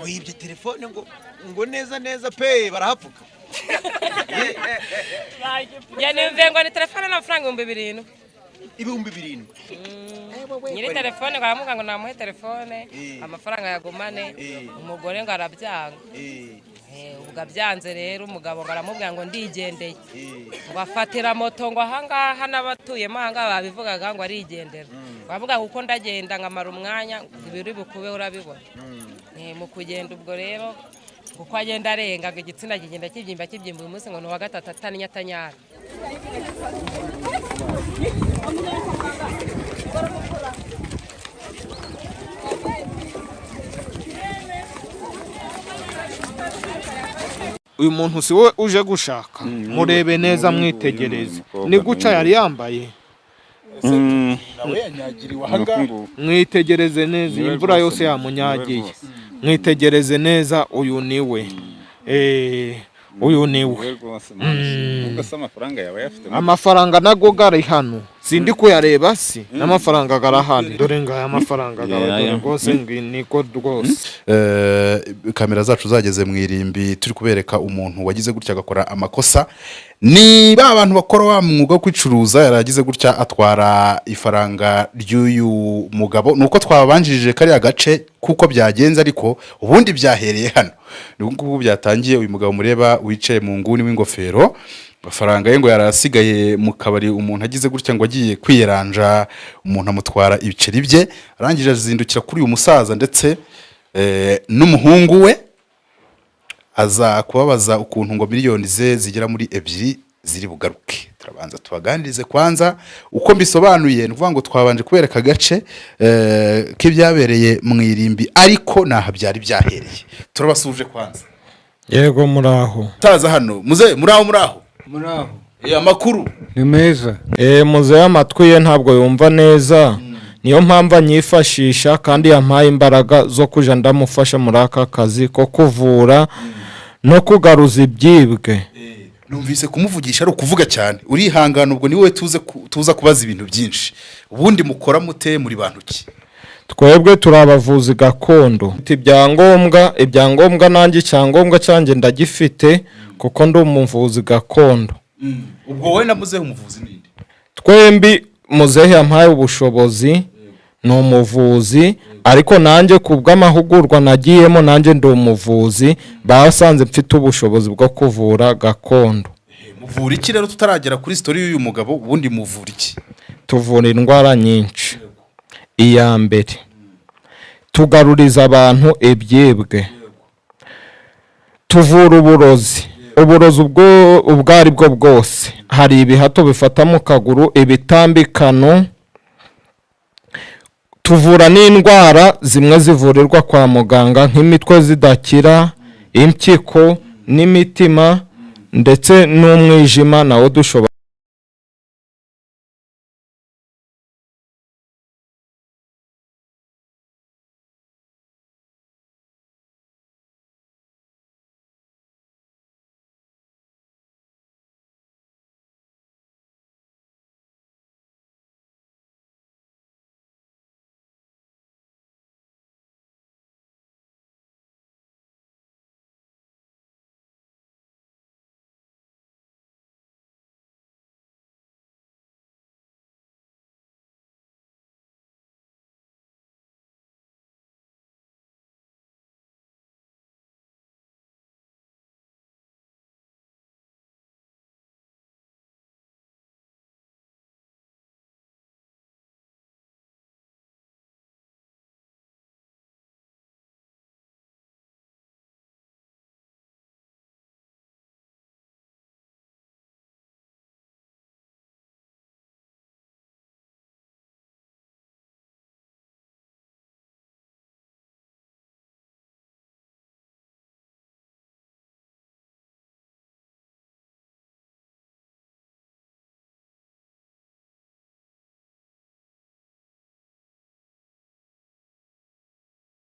wibye telefone ngo neza pe barahapfuka. Yanimve ngo ni telefone n'amafaranga 2000. Ibihumbi 7. Nyiri telefone baramuga ngo namuhe telefone amafaranga yagumane umugore ngo arabyanga. Ubwo byanze rero umugabo baramubwira ngo ndigendeye. Ngo afatira moto ngo ahangaha n'abatuyemo ahangaha babivugaga ngo arigendera. Bavuga ngo uko ndagenda nkamara umwanya ibiri bukube urabibona. Mu kugenda ubwo rero uko agenda arenga ngo igitsina kigenda kibyimba uyu munsi ngo ni wa gatatu atanyatanyara. Uyu muntu si we uje gushaka murebe neza mwitegereze ni guca yari yambaye mwitegereze neza imvura yose yamunyagiye mwitegereze neza uyu niwe uyu niwe amafaranga nago gari hano sindi kuyareba si n'amafaranga garahari dore ngaya amafaranga gawe rwose niko rwose. Kamera zacu zageze mu irimbi turi kubereka umuntu wagize gutya agakora amakosa ni ba abantu bakora wa mwuga wo kwicuruza yaragize gutya atwara ifaranga ry'uyu mugabo nuko twabanjirije kari agace kuko byagenze ariko ubundi byahereye hano n'ubwo byatangiye uyu mugabo mureba wicaye mu nguni w'ingofero amafaranga ye ngo yarasigaye mu kabari umuntu agize gutya ngo agiye kwiyeranja umuntu amutwara ibiceri bye arangije azindukira kuri uyu musaza ndetse n'umuhungu we aza kubabaza ukuntu ngo miliyoni ze zigera muri 2 ziri bugaruke. Turabanza tubaganirize kwanza uko mbisobanuye nuvuga ngo twabanje kubereka agace k'ibyabereye mu irimbi ariko naha byari byahereye. Turabasuje kwanza. Yego muraho taza hano muze muraho Muraho. Amakuru Ni meza. muze amatwi ye ntabwo yumva neza. Niyo mpamvu anyifashisha kandi yampaye imbaraga zo kuja ndamufasha muri aka kazi ko kuvura no kugaruza ibyibwe. Numvise kumuvugisha ari ukuvuga cyane urihangana ubwo niwe tuza kubaza ibintu byinshi ubundi mukora mute muri bantu ki? Twebwe turabavuzi gakondo ibyangombwa nanjye cyangombwa cyanjye ndagifite kuko ndi umuvuzi gakondo. Ubwo wowe na muzehe umuvuzi ninde? Twembi muzehe yampaye ubushobozi no umuvuzi ariko nanjye kubw'amahugurwa nagiyemo nanjye ndi umuvuzi basanze mfite ubushobozi bwo kuvura gakondo. Muvura iki rero tutaragera kuri story y'uyu mugabo ubundi muvura iki? Tuvura indwara nyinshi. Iya mbere tugaruriza abantu ibyibwe. Tuvura uburozi ubwo ari bwo bwose. Hari ibihato bifata mu kaguru ibitambikano. Tuvura n'indwara zimwe zivurirwa kwa muganga nk'imitwe zidakira, impyiko n'imitima ndetse n'umwijima nawo dushobora